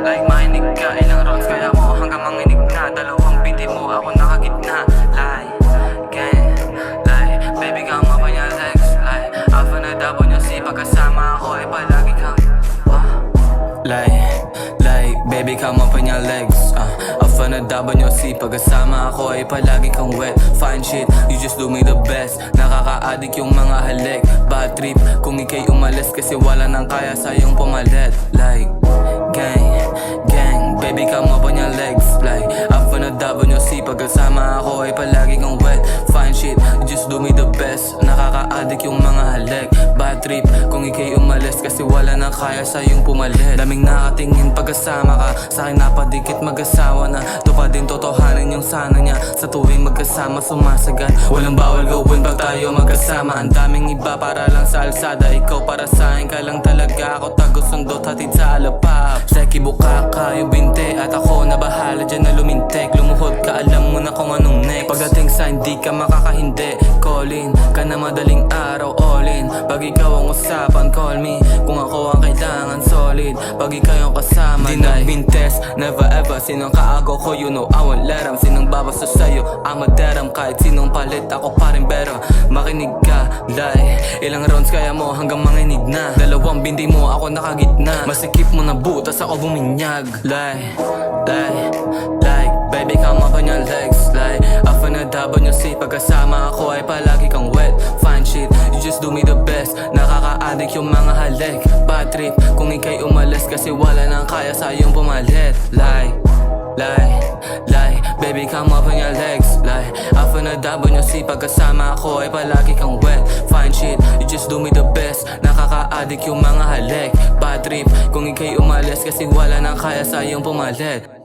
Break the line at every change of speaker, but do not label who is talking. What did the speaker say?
Like makinig ka, ilang rounds kaya mo hanggang manginig na. Dalawang binti mo, ako nakagitna. Baby come up on your legs. Alpha na WC, pagkasama ako ay palagi kang baby come up on your legs. Alpha na WC, pagkasama ako ay palagi kang wet. Fine shit, you just do me the best. Nakaka-addict yung mga halik. Bad trip, kung ikay umalis kasi wala nang kaya sa'yong pumalit. Gang, baby come up on your legs. Alpha na WC, pagkasama ako ay palagi kang wet. Fine shit, you just do me the best. Nakaka-addict yung mga halik. Bad trip, kung ikay umalis kasi wala nang kaya sa'yong pumalit. Daming nakatingin pagkasama ka, sa'kin napadikit mag-asawa na. Tupadin totohanin yung sana niya, sa tuwing magkasama sumasagat. Walang bawal gawin pag tayo magkasama. Ang daming iba para lang sa alsada, ikaw para sa'kin ka lang talaga. Ako tago-sundot hatid sa alapap. Seki buka kayo binte at ako na bahala dyan na lumintek. Lumuhod ka, alam mo na kung anong next. Pagdating sa hindi ka makakahindi, call in ka na madaling araw, all in. Pag ikaw ang usapan, call me. Kung ako ang kailangan, solid. Pag ikaw yung kasama, di nagbintes, never ever. Sinong kaago ko, you know I won't let 'em. Sinong babasa sa'yo, I'm a deram. Kahit sinong palit, ako pa rin pero makinig ka, ilang rounds kaya mo hanggang manginig na. Dalawang binti mo, ako nakagitna. Masikip mo na butas, ako buminyag. Baby come up on your legs. Alpha na WC, pagkasama ako ay palagi kang wet. Fine shit, you just do me the best. Nakaka-addict yung mga halik. Bad trip, kung ikay umalis kasi wala nang kaya sa'yong pumalit. Baby come up on your legs. Alpha na WC, pagkasama ako ay palagi kang wet. Fine shit, you just do me the best. Nakaka-addict yung mga halik. Bad trip, kung ikay umalis kasi wala nang kaya sa'yong pumalit.